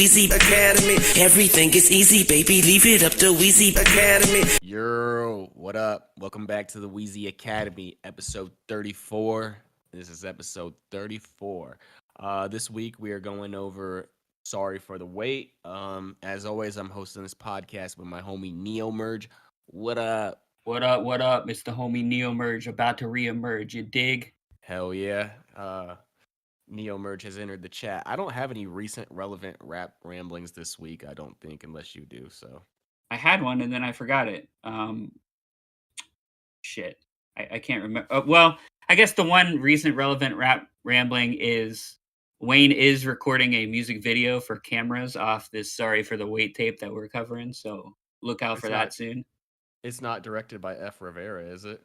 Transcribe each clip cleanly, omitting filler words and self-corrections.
Weezy Academy. Everything is easy, baby. Leave it up to Weezy Academy. Yo, what up? Welcome back to the Weezy Academy, episode 34. This is episode 34. This week we are going over Sorry for the Wait. As always, I'm hosting this podcast with my homie Neo Merge. What up? What up? What up? It's the homie Neo Merge about to re-emerge. You dig? Hell yeah. Neo Merge has entered the chat. I don't have any recent relevant rap ramblings this week, I don't think, unless you do, so. I had one and then I forgot it. Shit. I can't remember. Well, I guess the one recent relevant rap rambling is Wayne is recording a music video for cameras off this Sorry for the Wait tape that we're covering. So look out for that soon. It's not directed by F. Rivera, is it?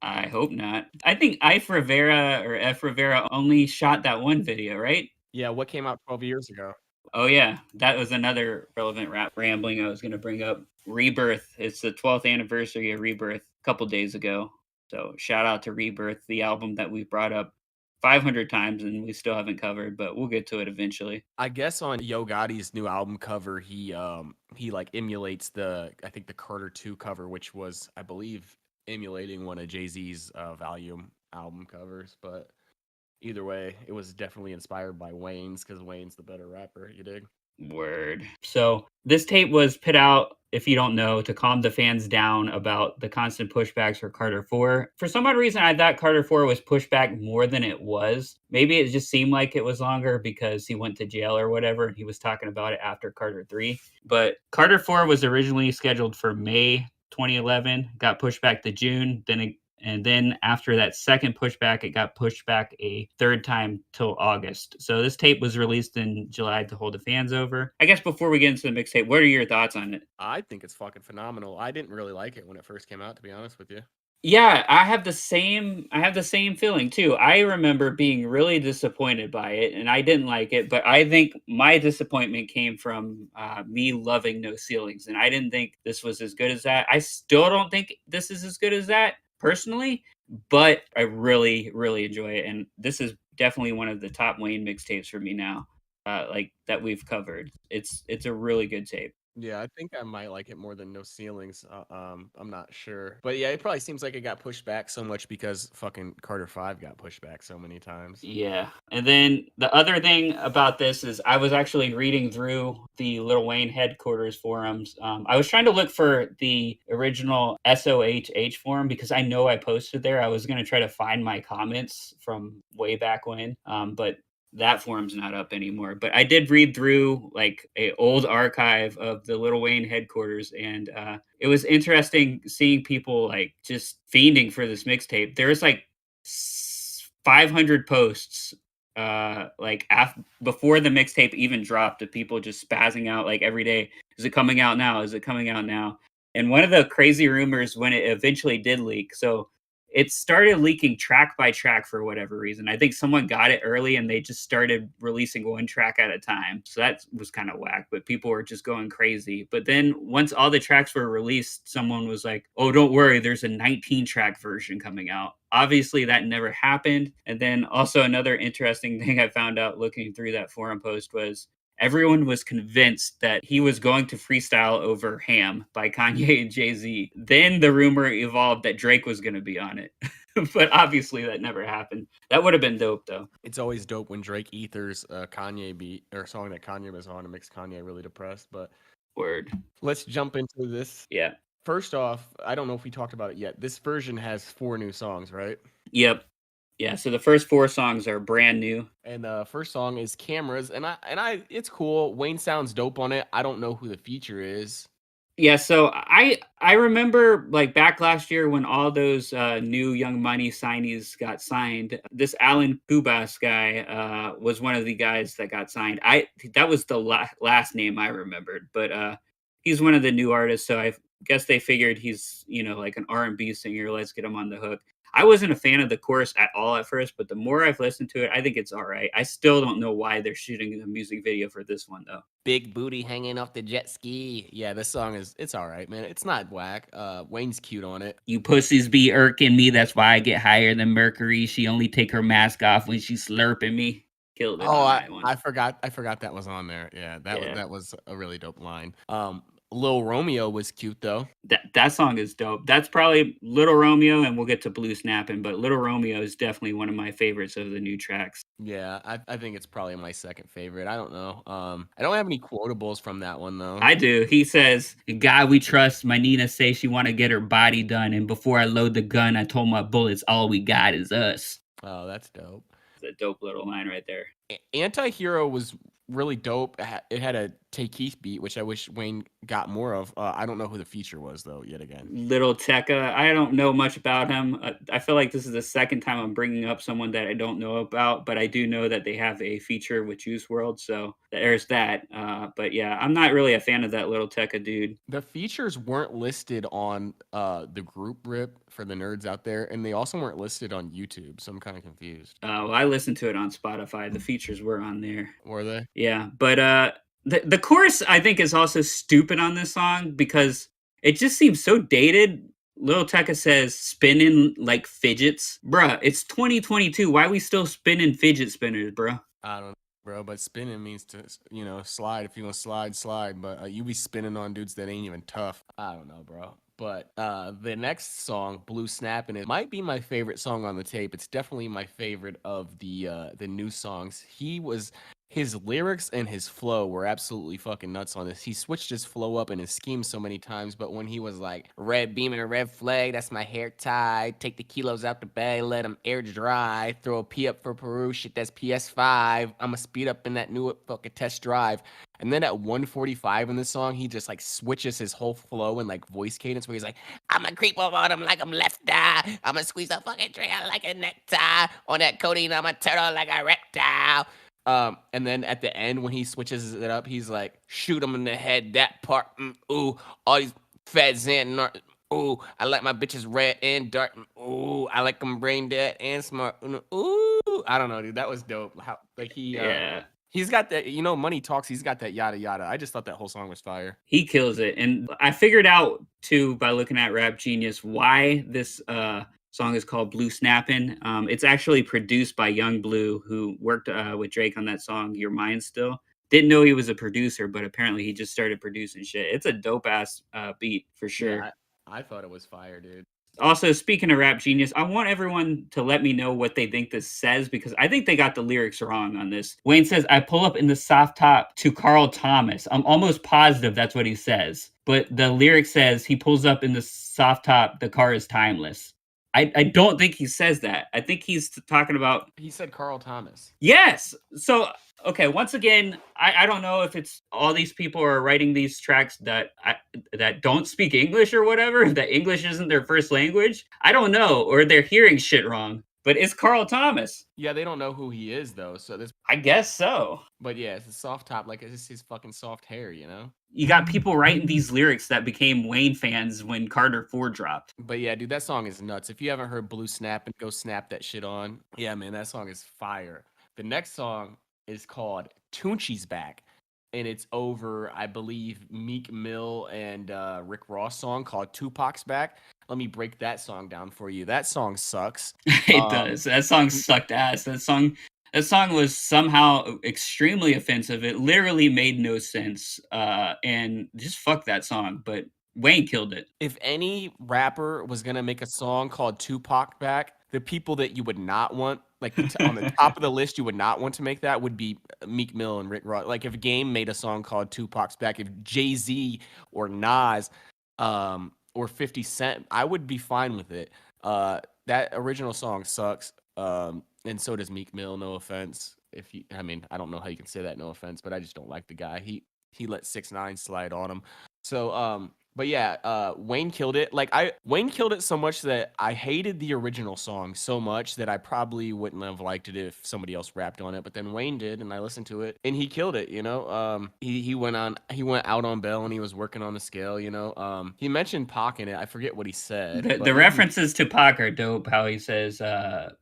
I hope not. I think F. Rivera only shot that one video, right? Yeah, what came out 12 years ago? Oh yeah, that was another relevant rap rambling I was going to bring up. Rebirth. It's the 12th anniversary of Rebirth a couple days ago. So shout out to Rebirth, the album that we've brought up 500 times and we still haven't covered, but we'll get to it eventually. I guess on Yo Gotti's new album cover, he like emulates the Carter 2 cover, which was, I believe, emulating one of Jay-Z's Volume album covers, but either way, it was definitely inspired by Wayne's because Wayne's the better rapper, you dig? Word. So this tape was put out, if you don't know, to calm the fans down about the constant pushbacks for Carter 4. For some odd reason, I thought Carter 4 was pushed back more than it was. Maybe it just seemed like it was longer because he went to jail or whatever, and he was talking about it after Carter 3. But Carter 4 was originally scheduled for May 2011, got pushed back to June, and then after that second pushback, it got pushed back a third time till August. So this tape was released in July to hold the fans over. I guess before we get into the mixtape, what are your thoughts on it? I think it's fucking phenomenal. I didn't really like it when it first came out, to be honest with you. Yeah, I have the same feeling too. I remember being really disappointed by it and I didn't like it, but I think my disappointment came from me loving No Ceilings, and I didn't think this was as good as that. I still don't think this is as good as that personally, but I really, really enjoy it, and this is definitely one of the top Wayne mixtapes for me now, like that we've covered. It's a really good tape. Yeah, I think I might like it more than No Ceilings. I'm not sure. But yeah, it probably seems like it got pushed back so much because fucking Carter 5 got pushed back so many times. Yeah. And then the other thing about this is I was actually reading through the Lil Wayne headquarters forums. I was trying to look for the original SOHH forum because I know I posted there. I was going to try to find my comments from way back when, but that forum's not up anymore. But I did read through like a old archive of the Lil Wayne headquarters, and it was interesting seeing people like just fiending for this mixtape. There's like 500 posts before the mixtape even dropped of people just spazzing out like every day. Is it coming out now? Is it coming out now? And one of the crazy rumors when it eventually did leak, so it started leaking track by track for whatever reason. I think someone got it early and they just started releasing one track at a time. So that was kind of whack, but people were just going crazy. But then once all the tracks were released, someone was like, oh, don't worry, there's a 19 track version coming out. Obviously, that never happened. And then also another interesting thing I found out looking through that forum post was everyone was convinced that he was going to freestyle over Ham by Kanye and Jay-Z. Then the rumor evolved that Drake was going to be on it. But obviously that never happened. That would have been dope, though. It's always dope when Drake ethers a Kanye beat or a song that Kanye was on and makes Kanye really depressed. But word. Let's jump into this. Yeah. First off, I don't know if we talked about it yet. This version has 4 new songs, right? Yep. Yeah, so the first 4 songs are brand new. And the first song is Cameras, and I it's cool. Wayne sounds dope on it. I don't know who the feature is. Yeah, so I remember like back last year when all those new Young Money signees got signed. This Alan Kubas guy was one of the guys that got signed. That was the last name I remembered, but he's one of the new artists. So I guess they figured he's like an R&B singer. Let's get him on the hook. I wasn't a fan of the chorus at all at first, but the more I've listened to it, I think it's all right. I still don't know why they're shooting a music video for this one, though. Big booty hanging off the jet ski. Yeah, this song it's all right, man. It's not whack. Wayne's cute on it. You pussies be irking me. That's why I get higher than Mercury. She only take her mask off when she's slurping me. killed it Oh, on I, that one. I forgot I forgot that was on there. Yeah, Yeah. that was a really dope line. Lil Romeo was cute though. That song is dope. That's probably Little Romeo, and we'll get to Blue Snappin', but Little Romeo is definitely one of my favorites of the new tracks. Yeah, I think it's probably my second favorite. I don't know. I don't have any quotables from that one though. I do. He says, "God we trust. My Nina say she want to get her body done, and before I load the gun, I told my bullets all we got is us." Oh, that's dope. It's a dope little line right there. Anti-Hero was really dope. It had a Tay Keith beat, which I wish Wayne got more of. I don't know who the feature was though. Yet again, Little Tekka, I don't know much about him. I feel like this is the second time I'm bringing up someone that I don't know about, but I do know that they have a feature with Juice World, so there's that. But yeah, I'm not really a fan of that Little Tekka dude. the features weren't listed on the group rip for the nerds out there, and they also weren't listed on YouTube. So I'm kind of confused. Well, I listened to it on Spotify. The features were on there. Were they? Yeah, but the chorus I think is also stupid on this song because it just seems so dated. Lil Tecca says spinning like fidgets. Bruh, it's 2022. Why we still spinning fidget spinners, bruh? I don't know, bro. But spinning means to, slide. If you want to slide, slide. But you be spinning on dudes that ain't even tough. I don't know, bro. But the next song, "Blue Snappin'," it might be my favorite song on the tape. It's definitely my favorite of the new songs. His lyrics and his flow were absolutely fucking nuts on this. He switched his flow up and his scheme so many times, but when he was like, "Red beam and a red flag, that's my hair tied. Take the kilos out the bag, let them air dry. Throw a P up for Peru, shit, that's PS5. I'ma speed up in that new fucking test drive." And then at 145 in the song, he just like switches his whole flow and like voice cadence where he's like, "I'ma creep up on him like I'm left eye. I'ma squeeze a fucking trigger like a necktie. On that codeine, I'ma turtle like a reptile." And then at the end, when he switches it up, he's like, "Shoot him in the head, that part, ooh, all these feds in, ooh, I like my bitches red and dark, ooh, I like them brain dead and smart, ooh." I don't know, dude, that was dope. How, like, Yeah. he's got that, Money Talks, he's got that yada yada. I just thought that whole song was fire. He kills it. And I figured out too by looking at Rap Genius why this song is called Blue Snappin'. It's actually produced by Young Blue, who worked with Drake on that song Your Mind Still. Didn't know he was a producer, but apparently he just started producing shit. It's a dope ass beat for sure. Yeah, I thought it was fire, dude. Also, speaking of Rap Genius, I want everyone to let me know what they think this says because I think they got the lyrics wrong on this. Wayne says, "I pull up in the soft top to Carl Thomas." I'm almost positive that's what he says. But the lyric says he pulls up in the soft top, the car is timeless. I don't think he says that. I think he's talking about. He said Carl Thomas. Yes. So, okay, once again, I don't know if it's all these people are writing these tracks that don't speak English or whatever, that English isn't their first language. I don't know, or they're hearing shit wrong. But it's Carl Thomas. Yeah, they don't know who he is though, so this. I guess so. But yeah, it's a soft top, like it's just his fucking soft hair, You got people writing these lyrics that became Wayne fans when Carter 4 dropped. But yeah, dude, that song is nuts. If you haven't heard Blue Snap, and go snap that shit on. Yeah, man, that song is fire. The next song is called Tunechi's Back. And it's over, I believe, Meek Mill and Rick Ross song called Tupac's Back. Let me break that song down for you. That song sucks. It does. That song sucked ass. That song was somehow extremely offensive. It literally made no sense. And just fuck that song. But Wayne killed it. If any rapper was gonna make a song called Tupac Back, the people that you would not want, like on the top of the list, you would not want to make that would be Meek Mill and Rick Ross. Like if Game made a song called Tupac's Back, if Jay-Z or Nas, or 50 Cent, I would be fine with it. That original song sucks. And so does Meek Mill, no offense. I mean, I don't know how you can say that, no offense, but I just don't like the guy. He let 6ix9ine slide on him. So, but yeah, Wayne killed it. Wayne killed it so much that I hated the original song so much that I probably wouldn't have liked it if somebody else rapped on it. But then Wayne did, and I listened to it, and he killed it. He went out on bail, and he was working on the scale. He mentioned Pac in it. I forget what he said. The references to Pac are dope. How he says,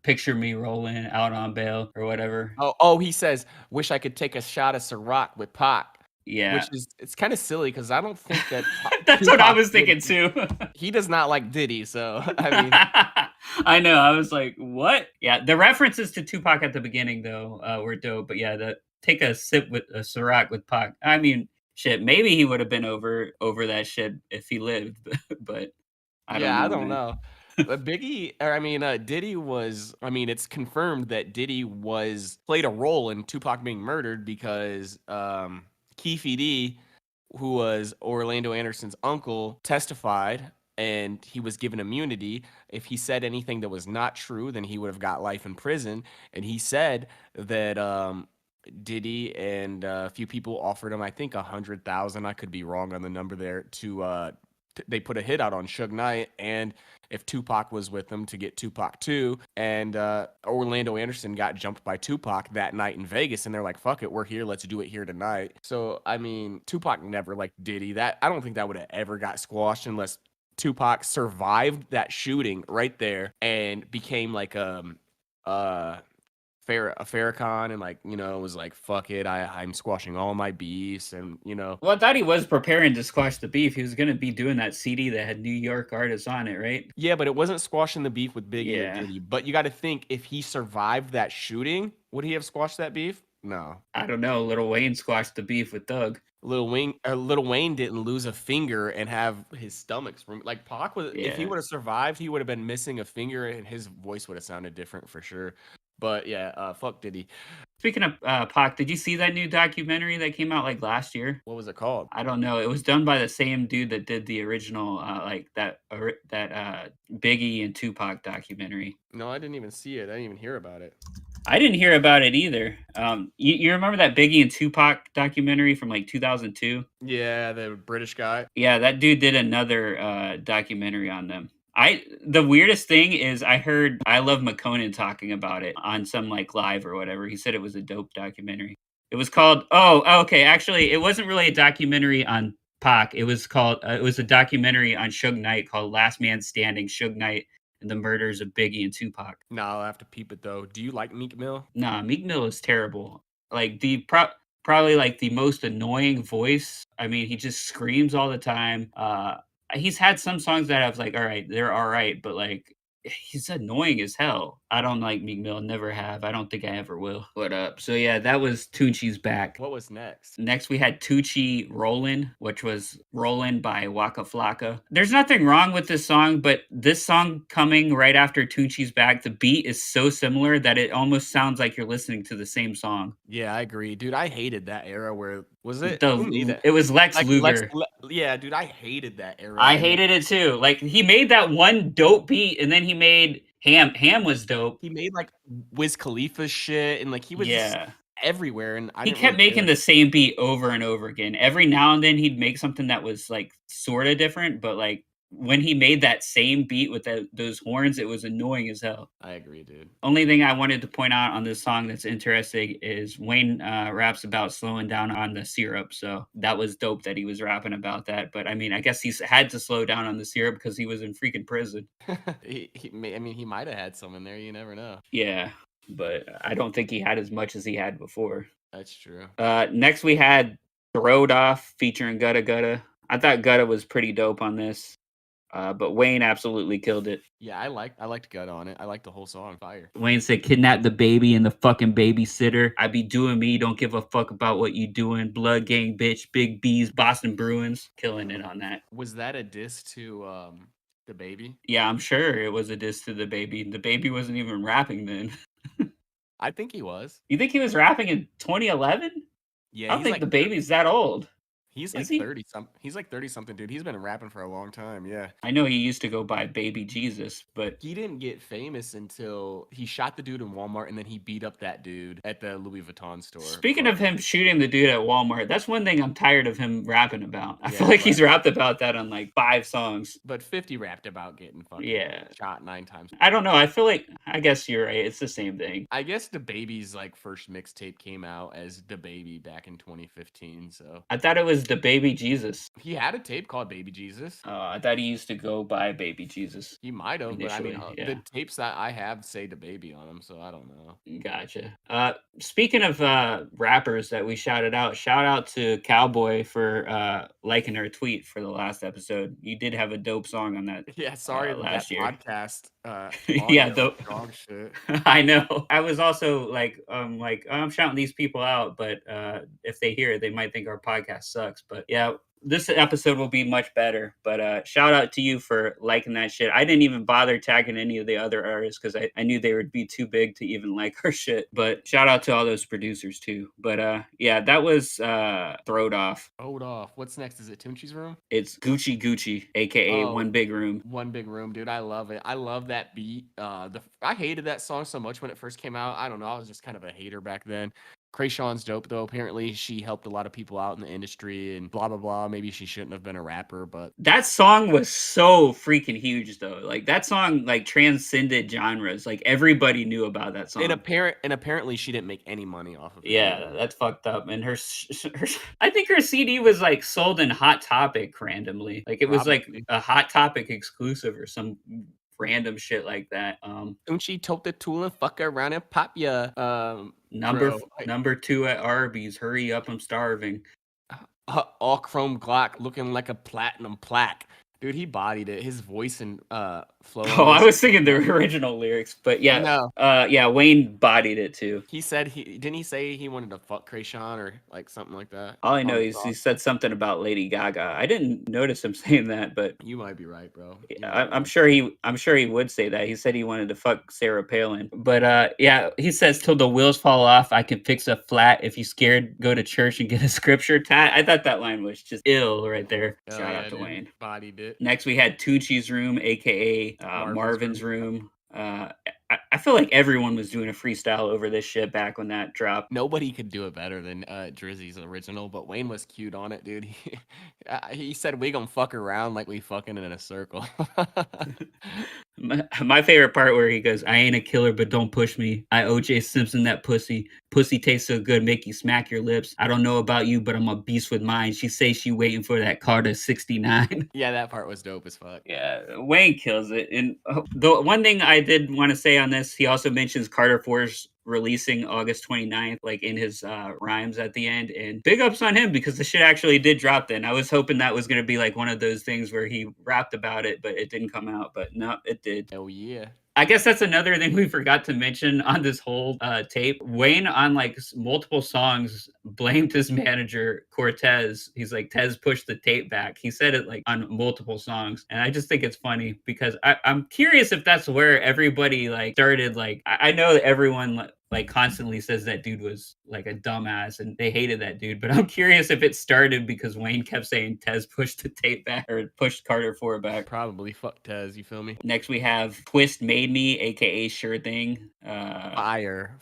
"Picture me rolling out on bail" or whatever. Oh, he says, "Wish I could take a shot of Ciroc with Pac." Yeah. which is it's kind of silly because I don't think that That's what I Tupac was would. thinking too. He does not like Diddy, so I mean, I know. I was like, "What?" Yeah, the references to Tupac at the beginning though were dope. But yeah, the take a sip with a Ciroc with Pac. I mean, shit. Maybe he would have been over that shit if he lived, but I don't yeah, I know, don't man. know. But Biggie, or I mean, Diddy was. I mean, it's confirmed that Diddy was played a role in Tupac being murdered because Keefe D, who was Orlando Anderson's uncle, testified and he was given immunity. If he said anything that was not true, then he would have got life in prison. And he said that Diddy and a few people offered him, I think, 100,000. I could be wrong on the number there. They put a hit out on Suge Knight, and if Tupac was with them to get Tupac too, and Orlando Anderson got jumped by Tupac that night in Vegas, and they're like, "Fuck it, we're here. Let's do it here tonight." So I mean, Tupac never liked Diddy. That I don't think that would have ever got squashed unless Tupac survived that shooting right there and became like uh a Farrakhan and like was like fuck it, I'm squashing all my beefs and Well, I thought he was preparing to squash the beef. He was gonna be doing that CD that had New York artists on it, right? yeah, but it wasn't squashing the beef with Biggie or Yeah. Diddy. But you got to think if he survived that shooting, would he have squashed that beef? No. I don't know. Little Wayne squashed the beef with Doug. Lil Wayne didn't lose a finger and have his stomachs like Pac was. If he Yeah. would have survived, he would have been missing a finger and his voice would have sounded different for sure. But yeah, fuck Diddy. Speaking of Pac, did you see that new documentary that came out like last year? What was it called? I don't know. It was done by the same dude that did the original, like that Biggie and Tupac documentary. No, I didn't even see it. I didn't even hear about it. I didn't hear about it either. You remember that Biggie and Tupac documentary from like 2002? Yeah, the British guy. Yeah, that dude did another documentary on them. The weirdest thing is I heard I Love McConan talking about it on some like live or whatever. He said it was a dope documentary. It was called okay, actually it wasn't really a documentary on Pac. It was a documentary on Suge Knight called Last Man Standing, Suge Knight and the Murders of Biggie and Tupac. No, I'll have to peep it though. Do you like Meek Mill? Nah, Meek Mill is terrible. Like probably like the most annoying voice. I mean, he just screams all the time. He's had some songs that I was like, all right, they're all right, but like he's annoying as hell. I don't like Meek Mill, never have. I don't think I ever will. But so yeah, that was Tucci's back. What was next? Next, we had Tucci Rollin', which was Rollin' by Waka Flocka. There's nothing wrong with this song, but this song coming right after Tucci's back, the beat is so similar that it almost sounds like you're listening to the same song. Yeah, I agree, dude. I hated that era. Where was it? Who made that? It was Lex Like Luger. Yeah, dude, I hated that era. I And hated it too. Like he made that one dope beat, and then he made Ham. Ham was dope. he made like Wiz Khalifa shit, and like he was just Yeah. everywhere, and I He didn't kept really making care. the same beat over and over again. Every now and then he'd make something that was like sort of different, but like when he made that same beat with those horns, it was annoying as hell. I agree, dude. Only thing I wanted to point out on this song that's interesting is Wayne raps about slowing down on the syrup. So that was dope that he was rapping about that. But I mean, I guess he's had to slow down on the syrup because he was in freaking prison. I mean, he might have had some in there. You never know. Yeah, but I don't think he had as much as he had before. That's true. Next we had Throwed Off featuring Gutta Gutta. I thought Gutta was pretty dope on this. But Wayne absolutely killed it. Yeah, I liked Gut on it. I liked the whole song. Fire. Wayne said, "Kidnap the baby and the fucking babysitter. I be doing me. Don't give a fuck about what you doing. Blood gang, bitch. Big B's, Boston Bruins." Killing it on that. Was that a diss to the baby? Yeah, I'm sure it was a diss to the baby. The baby wasn't even rapping then. I think he was. You think he was rapping in 2011? Yeah, I don't think the baby's that old. He's Is like he? 30 something. He's like 30 something, dude. He's been rapping for a long time. Yeah. I know he used to go by Baby Jesus, but He didn't get famous until he shot the dude in Walmart and then he beat up that dude at the Louis Vuitton store. speaking of him shooting the dude at Walmart, that's one thing I'm tired of him rapping about. I feel Yeah, like he's rapped about that on like 5 songs. But 50 rapped about getting fucking Yeah. shot 9 times. I don't know. I feel like I guess you're right. It's the same thing. I guess the baby's like first mixtape came out as the baby back in 2015. So I thought it was the Baby Jesus. he had a tape called Baby Jesus. I thought he used to go by Baby Jesus. He might have, but I mean, Initially, yeah. the tapes that I have say the baby on them, so I don't know. Gotcha. speaking of rappers that we shouted out, shout out to Cowboy for liking our tweet for the last episode. You did have a dope song on that Yeah, sorry that last year. podcast Yeah, audio though. is dog shit. I know. I was also like, I'm shouting these people out, but if they hear it, they might think our podcast sucks. But yeah, this episode will be much better. But shout out to you for liking that shit. I didn't even bother tagging any of the other artists because I knew they would be too big to even like our shit. But shout out to all those producers too. But yeah, that was Throwed Off. Hold off. What's next? Is it Tunchi's room? It's Gucci Gucci, aka Oh, One Big Room. One Big Room, dude. I love it. I love that beat. I hated that song so much when it first came out. I don't know. I was just kind of a hater back then. Krayshawn's dope though. Apparently, she helped a lot of people out in the industry and blah blah blah. Maybe she shouldn't have been a rapper, but That song was so freaking huge though. Like that song like transcended genres. Like everybody knew about that song. apparently she didn't make any money off of it. Yeah, that's fucked up. And her I think her CD was like sold in Hot Topic randomly. Like it was like Probably. a Hot Topic exclusive or some random shit like that. Tunchi tote the tool and fuck around and pop ya. Number Bro, number 2 at Arby's. Hurry up, I'm starving. all chrome Glock looking like a platinum plaque. Dude, he bodied it. His voice and flow. Oh, I was thinking the original lyrics, but yeah, No. yeah, Wayne bodied it too. He said he say he wanted to fuck Krayshawn or like something like that. All I know On is the he song. said something about Lady Gaga. I didn't notice him saying that, but You might be right, bro. You yeah, might be I'm right. sure he would say that. He said he wanted to fuck Sarah Palin. But yeah, he says till the wheels fall off, I can fix a flat. If you scared, go to church and get a scripture tat. I thought that line was just ill right there. Hell Shout yeah, out to dude. Wayne. Bodied it. Next we had Tucci's Room, aka Marvin's Marvin's Room. I feel like everyone was doing a freestyle over this shit back when that dropped. Nobody could do it better than Drizzy's original, but Wayne was cute on it, dude. He said we gonna fuck around like we fucking in a circle. My favorite part where he goes, I ain't a killer, but don't push me. I OJ Simpson that pussy. Pussy tastes so good, make you smack your lips. I don't know about you, but I'm a beast with mine. She say she waiting for that Carter 69. Yeah, that part was dope as fuck. Yeah, Wayne kills it. And the one thing I did want to say on this, he also mentions Carter 4's releasing August 29th, like in his rhymes at the end. And big ups on him because the shit actually did drop then. I was hoping that was going to be like one of those things where he rapped about it, but it didn't come out. But no, it did. Hell yeah. I guess that's another thing we forgot to mention on this whole tape. Wayne on like multiple songs blamed his manager Cortez. He's like, Tez pushed the tape back. He said it like on multiple songs, and I just think it's funny because I'm curious if that's where everybody like started. Like I know that everyone like constantly says that dude was like a dumbass and they hated that dude, but I'm curious if it started because Wayne kept saying Tez pushed the tape back or pushed Carter 4 back. Probably fuck Tez, you feel me? Next we have Twist Made Me, aka Sure Thing. Fire.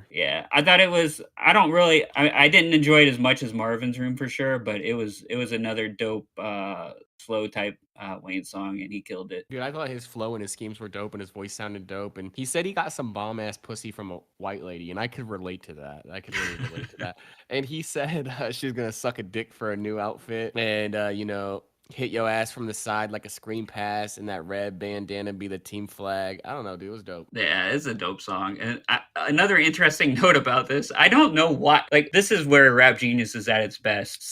Yeah, I thought it was. I didn't enjoy it as much as Marvin's Room for sure, but it was another dope slow type Wayne song, and he killed it. Dude, I thought his flow and his schemes were dope and his voice sounded dope. And he said he got some bomb ass pussy from a white lady, and I could relate to that. I could really relate to that. And he said she's gonna suck a dick for a new outfit, and hit your ass from the side like a screen pass, and that red bandana be the team flag. I don't know, dude. It was dope. Yeah, it's a dope song. And another interesting note about this, I don't know what, like, this is where Rap Genius is at its best.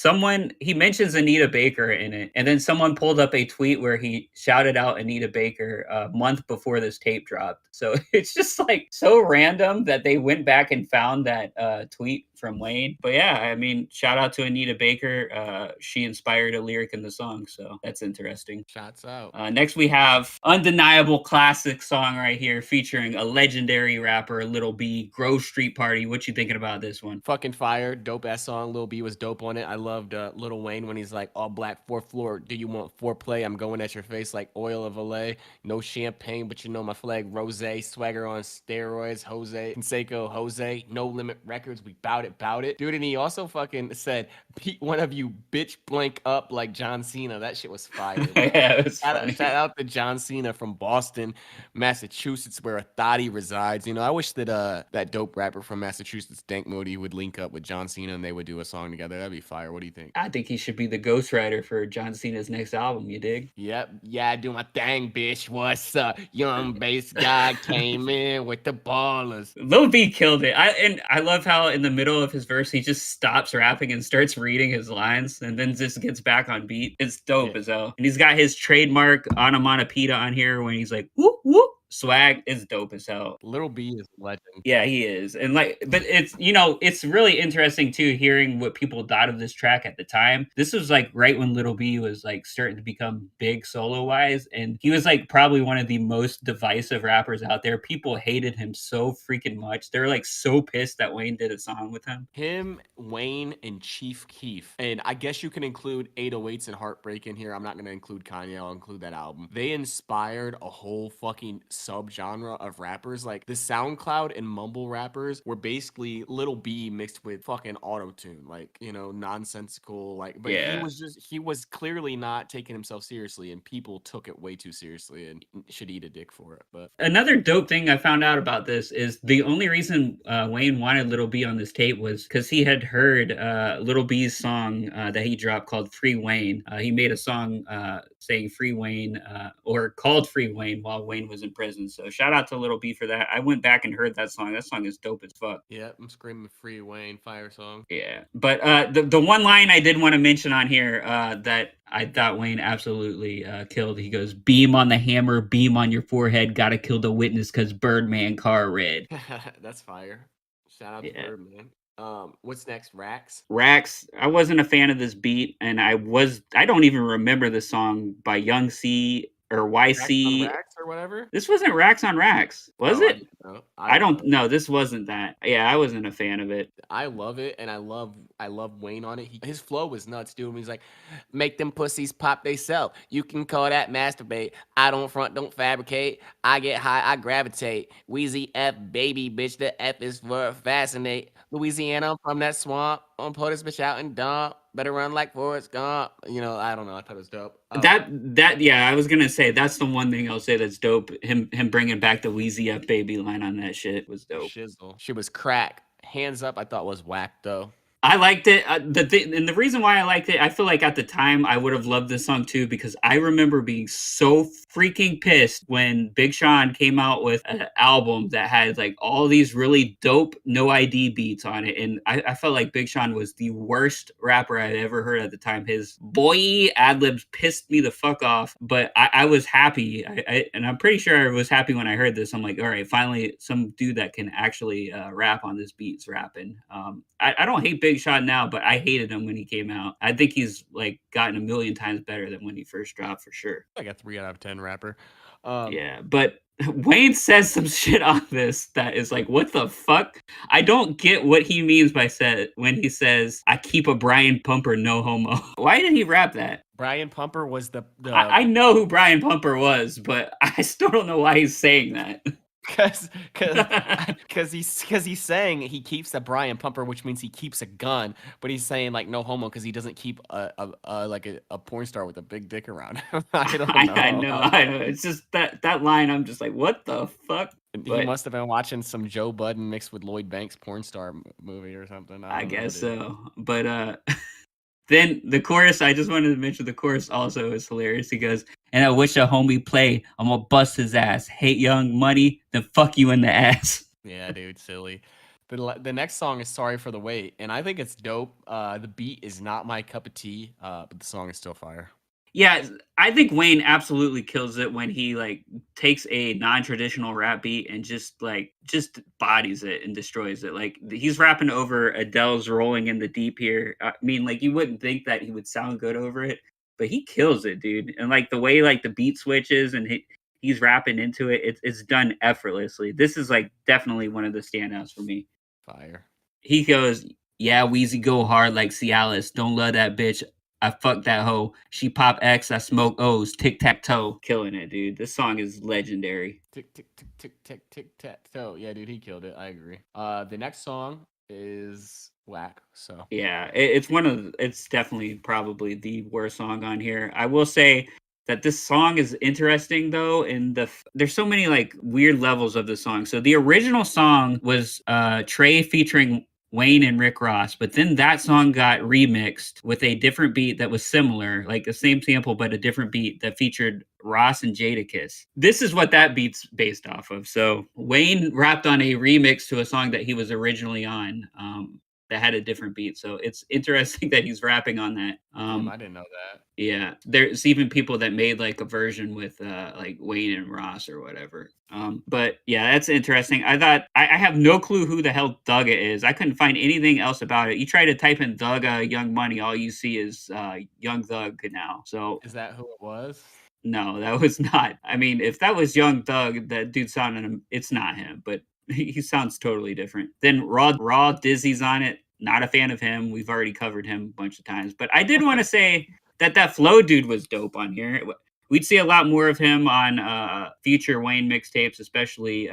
He mentions Anita Baker in it, and then someone pulled up a tweet where he shouted out Anita Baker a month before this tape dropped. So it's just like so random that they went back and found that tweet from Wayne. But yeah, I mean, shout out to Anita Baker. She inspired a lyric in the song, so that's interesting. Shots out. Next, we have undeniable classic song right here featuring a legendary rapper, Lil B, Grove Street Party. What you thinking about this one? Fucking fire. Dope ass song. Lil B was dope on it. I loved Lil Wayne when he's like, all black, fourth floor. Do you want foreplay? I'm going at your face like oil of Olay. No champagne, but you know my flag. Rose, swagger on steroids. Jose, Canseco, Jose. No Limit Records. We bout it. bout it, dude. And he also fucking said, "Beat one of you bitch blank up like John Cena." That shit was fire. Yeah, it was funny. Shout out to John Cena from Boston, Massachusetts, where a thotty resides. You know, I wish that that dope rapper from Massachusetts, Dank Modi, would link up with John Cena and they would do a song together. That'd be fire. What do you think? I think he should be the ghostwriter for John Cena's next album. You dig? Yep. Yeah, do my thing, bitch. What's up? Young bass guy came in with the ballers. Lil B killed it. I love how in the middle of his verse he just stops rapping and starts reading his lines and then just gets back on beat. It's dope as hell. And he's got his trademark onomatopoeia on here when he's like whoop whoop. Swag is dope as hell. Little B is a legend. Yeah, he is. And like, but it's, you know, it's really interesting too, hearing what people thought of this track at the time. This was like right when Little B was like starting to become big solo wise. And he was like probably one of the most divisive rappers out there. People hated him so freaking much. They're like so pissed that Wayne did a song with him. Him, Wayne, and Chief Keef. And I guess you can include 808s and Heartbreak in here. I'm not going to include Kanye. I'll include that album. They inspired a whole fucking subgenre of rappers. Like the SoundCloud and mumble rappers were basically Little B mixed with fucking auto-tune. Like, you know, nonsensical. Like, but he was clearly not taking himself seriously, and people took it way too seriously and should eat a dick for it. But another dope thing I found out about this is the only reason Wayne wanted Little B on this tape was because he had heard Little B's song that he dropped called Free Wayne. He made a song saying Free Wayne or called Free Wayne while Wayne was in prison. So shout out to Little B for that. I went back and heard that song. That song is dope as fuck. Yeah, I'm screaming Free Wayne, fire song. Yeah. But the one line I did want to mention on here that I thought Wayne absolutely killed. He goes, "Beam on the hammer, beam on your forehead. Gotta kill the witness because Birdman car red." That's fire. Shout out to Birdman. What's next? Rax? Rax. I wasn't a fan of this beat, and I don't even remember the song by Young C or YC. Rax or whatever? This wasn't Rax on Rax, was it? I don't know. know. This wasn't that. Yeah, I wasn't a fan of it. I love it, and I love Wayne on it. His flow was nuts, dude. He's like, "Make them pussies pop they self. You can call that masturbate. I don't front, don't fabricate. I get high, I gravitate. Weezy F baby, bitch. The F is for fascinate. Louisiana, I'm from that swamp. I'm pull this bitch out and dump. Better run like Forrest Gump." You know, I don't know. I thought it was dope. Yeah, I was gonna say that's the one thing I'll say that's dope. Him bringing back the Weezy F baby line on that shit was dope. Shizzle. She was crack. Hands Up, I thought was whack though. I liked it. And the reason why I liked it, I feel like at the time I would have loved this song too, because I remember being so freaking pissed when Big Sean came out with an album that had like all these really dope no ID beats on it. And I felt like Big Sean was the worst rapper I'd ever heard at the time. His boy ad-libs pissed me the fuck off, but I was happy. And I'm pretty sure I was happy when I heard this. I'm like, all right, finally some dude that can actually rap on this beat's rapping. I don't hate Big Sean now, but I hated him when he came out. I think he's like gotten a million times better than when he first dropped for sure. Like a 3 out of 10 rapper. Yeah, but Wayne says some shit on this that is like, what the fuck? I don't get what he means by when he says, "I keep a Brian Pumper, no homo." Why did he rap that? Brian Pumper was the I know who Brian Pumper was, but I still don't know why he's saying that. Because he's saying he keeps a Brian Pumper, which means he keeps a gun, but he's saying like no homo because he doesn't keep a porn star with a big dick around. I don't know. I know. It's just that line. I'm just like, what the fuck? He must have been watching some Joe Budden mixed with Lloyd Banks porn star movie or something. I guess so. But then the chorus, I just wanted to mention the chorus also is hilarious. He goes, "And I wish a homie play, I'm gonna bust his ass. Hate Young Money, then fuck you in the ass." Yeah, dude, silly. The next song is Sorry for the Wait, and I think it's dope. The beat is not my cup of tea, but the song is still fire. Yeah, I think Wayne absolutely kills it when he like takes a non-traditional rap beat and just bodies it and destroys it. Like he's rapping over Adele's "Rolling in the Deep" here. I mean, like you wouldn't think that he would sound good over it, but he kills it, dude. And like the way like the beat switches and he's rapping into it, it's done effortlessly. This is like definitely one of the standouts for me. Fire. He goes, "Yeah, Weezy go hard like Cialis. Don't love that bitch. I fuck that hoe. She pop X, I smoke O's. Tic tac toe." Killing it, dude. This song is legendary. Tick tick tick tick tick tick tack toe. Yeah, dude, he killed it. I agree. The next song is whack. So Yeah, it's definitely probably the worst song on here. I will say that this song is interesting though, in there's so many like weird levels of the song. So the original song was Trey featuring Wayne and Rick Ross, but then that song got remixed with a different beat that was similar, like the same sample but a different beat that featured Ross and Jadakiss. This is what that beat's based off of. So Wayne rapped on a remix to a song that he was originally on. That had a different beat. So it's interesting that he's rapping on that. damn, I didn't know that. Yeah, there's even people that made like a version with like Wayne and Ross or whatever. But yeah, that's interesting. I thought I have no clue who the hell Thugga is. I couldn't find anything else about it. You try to type in Thugga Young Money, all you see is Young Thug now. So Is that who it was? no, that was not. I mean, if that was Young Thug, that dude sounded him. It's not him, but he sounds totally different. Then Raw Dizzy's on it. Not a fan of him. We've already covered him a bunch of times, but I did want to say that Flow dude was dope on here. We'd see a lot more of him on future Wayne mixtapes, especially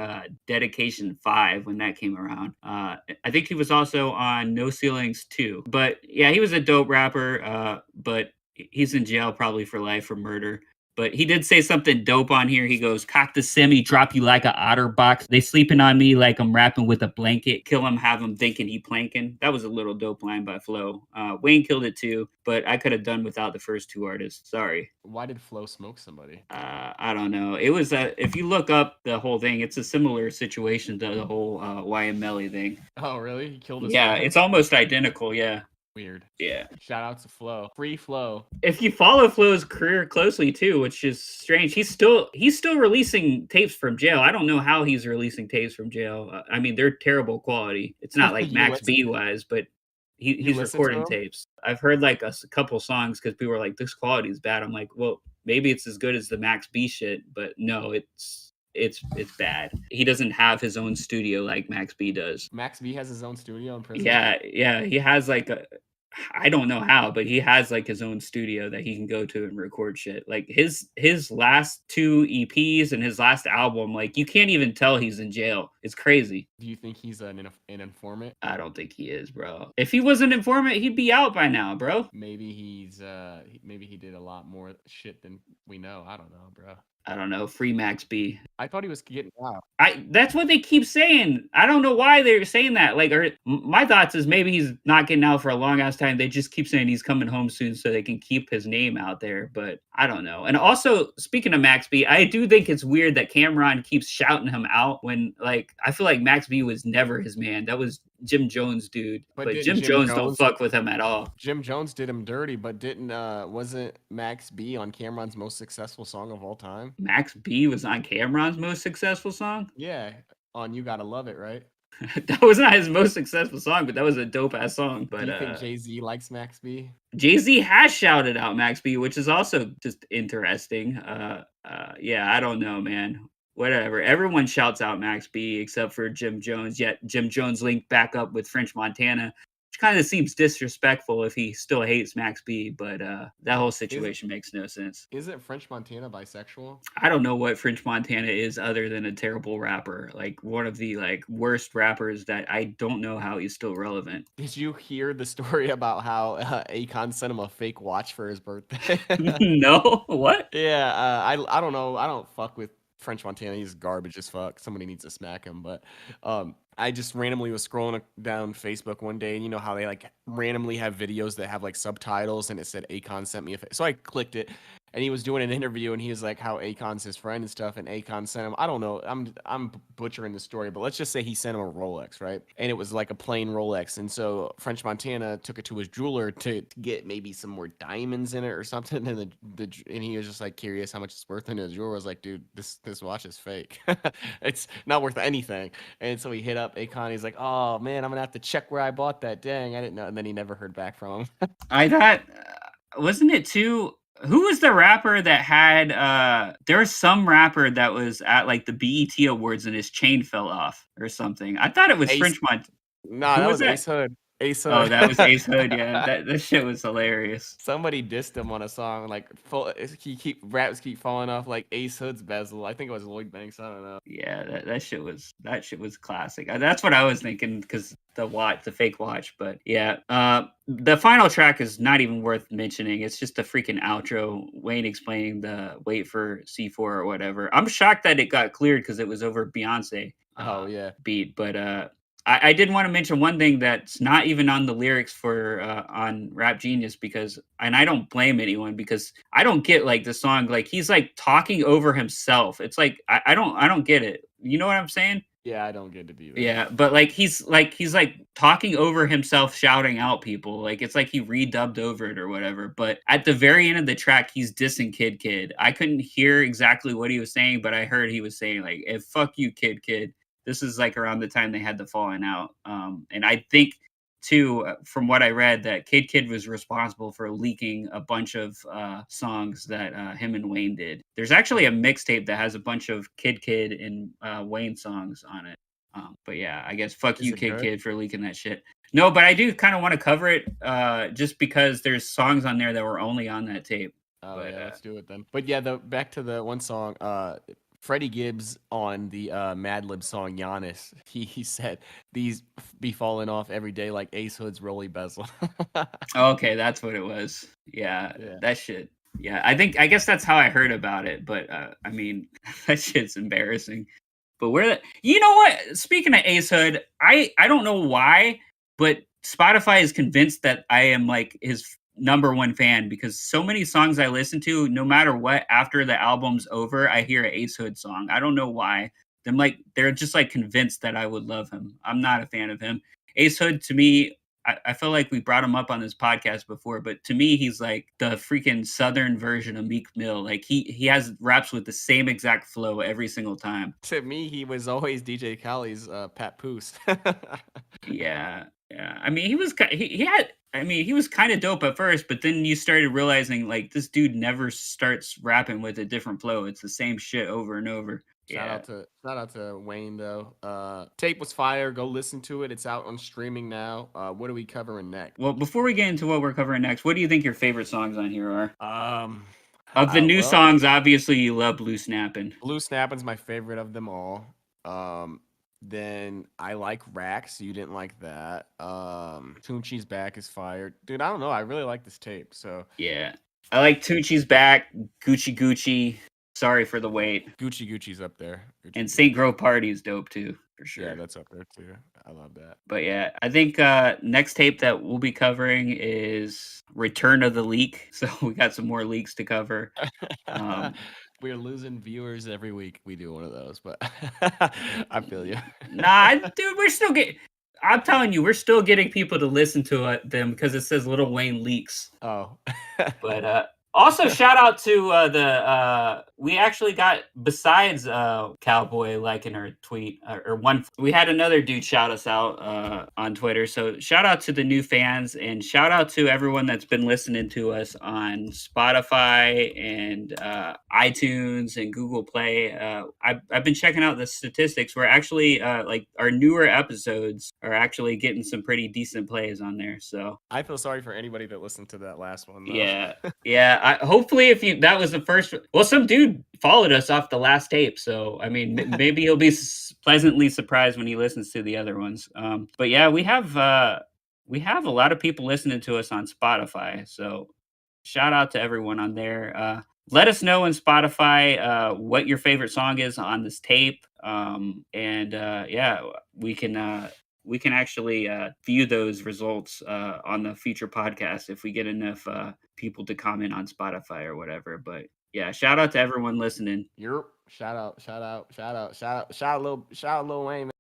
Dedication 5 when that came around. I think he was also on No Ceilings 2. But yeah, he was a dope rapper, but he's in jail probably for life for murder. But he did say something dope on here. He goes, cock the semi, drop you like a otter box. They sleeping on me like I'm rapping with a blanket. Kill him, have him thinking he planking. That was a little dope line by Flo. Wayne killed it too, but I could have done without the first two artists. Sorry. Why did Flo smoke somebody? I don't know. It was if you look up the whole thing, it's a similar situation to the whole YM Melly thing. Oh, really? He killed his Yeah, friend? it's almost identical. Yeah. Weird. Yeah. Shout out to Flo. Free Flo. If you follow Flo's career closely too, which is strange, he's still releasing tapes from jail. I don't know how he's releasing tapes from jail. I mean, they're terrible quality. It's not like You Max listen- B wise, but he's listen to recording him? tapes. I've heard like a couple songs because people were like, "This quality is bad." I'm like, well, maybe it's as good as the Max B shit, but no, it's bad. He doesn't have his own studio like Max B does. Max B has his own studio in prison. Yeah, he has like I don't know how, but he has like his own studio that he can go to and record shit. Like his last two EPs and his last album, like you can't even tell he's in jail. It's crazy. Do you think he's an informant? I don't think he is, bro. If he was an informant, he'd be out by now, bro. Maybe maybe he did a lot more shit than we know. I don't know, bro. I don't know. Free Max B. I thought he was getting out. That's what they keep saying. I don't know why they're saying that. Like, my thoughts is maybe he's not getting out for a long ass time. They just keep saying he's coming home soon so they can keep his name out there. But I don't know. And also, speaking of Max B, I do think it's weird that Cameron keeps shouting him out when, like, I feel like Max B was never his man. That was Jim Jones, dude. But Jim Jones don't fuck with him at all. Jim Jones did him dirty, but wasn't Max B on Cameron's most successful song of all time? Max B was on Cameron's most successful song? Yeah, on You Gotta Love It, right? That was not his most successful song, but that was a dope ass song. But do you think Jay-Z likes Max B? Jay-Z has shouted out Max B, which is also just interesting. Yeah, I don't know, man. Whatever. Everyone shouts out Max B except for Jim Jones. Yet Jim Jones linked back up with French Montana, which kind of seems disrespectful if he still hates Max B. But that whole situation makes no sense. Isn't French Montana bisexual? I don't know what French Montana is other than a terrible rapper, like one of the worst rappers that I don't know how he's still relevant. Did you hear the story about how Akon sent him a fake watch for his birthday? No, what? Yeah, I don't know. I don't fuck with French Montana. He's garbage as fuck. Somebody needs to smack him. But I just randomly was scrolling down Facebook one day, and you know how they randomly have videos that have subtitles, and it said Akon sent me so I clicked it, and he was doing an interview, and he was like how Akon's his friend and stuff, and Akon sent him, I don't know, I'm butchering the story, but let's just say he sent him a Rolex, right? And it was like a plain Rolex, and so French Montana took it to his jeweler to get maybe some more diamonds in it or something, and and he was just curious how much it's worth, and his jeweler was like, dude, this watch is fake. It's not worth anything. And so he hit up Akon. He's like, oh man, I'm gonna have to check where I bought that. Dang, I didn't know. And then he never heard back from him. I thought, wasn't it too? Who was the rapper that had? There was some rapper that was at the BET Awards and his chain fell off or something. I thought it was Ace- French Montana. Nah, that was Ace Hood. Ace Oh, Hood. that was Ace Hood. Yeah, that shit was hilarious. Somebody dissed him on a song like raps keep falling off like Ace Hood's bezel. I think it was Lloyd Banks. I don't know. Yeah, that shit was classic. That's what I was thinking because the fake watch. But yeah, the final track is not even worth mentioning. It's just a freaking outro. Wayne explaining the wait for C4 or whatever. I'm shocked that it got cleared because it was over Beyonce Oh yeah. beat. But I did want to mention one thing that's not even on the lyrics for on Rap Genius because, and I don't blame anyone because I don't get like the song, like he's like talking over himself. It's like I don't get it. You know what I'm saying? Yeah, I don't get it either. Yeah, but like he's talking over himself, shouting out people. Like it's like he redubbed over it or whatever. But at the very end of the track, he's dissing Kid Kid. I couldn't hear exactly what he was saying, but I heard he was saying like, "If fuck you, Kid Kid." This is like around the time they had the falling out. And I think too, from what I read, that Kid Kid was responsible for leaking a bunch of songs that him and Wayne did. There's actually a mixtape that has a bunch of Kid Kid and Wayne songs on it. But yeah, I guess fuck Is you, it Kid good? Kid, for leaking that shit. No, but I do kind of want to cover it just because there's songs on there that were only on that tape. Oh But, yeah, let's do it then. But yeah, back to the one song. Freddie Gibbs on the Madlib song Giannis. He said these be falling off every day like Ace Hood's Rolly Bezel. Okay, that's what it was. Yeah, Yeah. that shit. Yeah, I guess that's how I heard about it. But I mean, that shit's embarrassing. But you know what? Speaking of Ace Hood, I don't know why, but Spotify is convinced that I am like his number one fan because so many songs I listen to, no matter what, after the album's over, I hear an Ace Hood song. I don't know why. They're just like convinced that I would love him. I'm not a fan of him. Ace Hood to me, I feel like we brought him up on this podcast before, but to me, he's like the freaking southern version of Meek Mill. Like he has raps with the same exact flow every single time. To me, he was always DJ Khaled's Pat Poose. Yeah, yeah. I mean, he had. I mean, he was kind of dope at first, but then you started realizing like this dude never starts rapping with a different flow. It's the same shit over and over. Yeah. Shout out to Wayne though. Tape was fire. Go listen to it. It's out on streaming now. What are we covering next? Well, before we get into what we're covering next, what do you think your favorite songs on here are? Um, Of the new well, songs, obviously you love Blue Snappin'. Blue Snappin's my favorite of them all. Then I like Rax. You didn't like that. Tunchi's Back is fired. Dude, I don't know. I really like this tape. So Yeah. I like Tucci's Back, Gucci Gucci, Sorry for the Wait, Gucci's up there. and St. Grove Party is dope too, for sure. Yeah, that's up there too. I love that. But yeah, I think next tape that we'll be covering is Return of the Leak. So we got some more leaks to cover. We're losing viewers every week. We do one of those, but I feel you. Nah, dude, we're still getting. I'm telling you, we're still getting people to listen to them because it says Little Wayne leaks. Oh, But also shout out to we actually got, besides Cowboy liking our tweet or one, we had another dude shout us out on Twitter. So shout out to the new fans and shout out to everyone that's been listening to us on Spotify and iTunes and Google Play. I've been checking out the statistics. We're actually like our newer episodes are actually getting some pretty decent plays on there. So I feel sorry for anybody that listened to that last one. Though. yeah, yeah. Hopefully, if you that was the first. Well, some dude followed us off the last tape, so I mean, maybe he'll be pleasantly surprised when he listens to the other ones. But yeah, we have a lot of people listening to us on Spotify. So shout out to everyone on there. Let us know on Spotify what your favorite song is on this tape, and yeah, we can actually view those results on the future podcast if we get enough people to comment on Spotify or whatever. But yeah, shout out to everyone listening. Shout out Lil Wayne.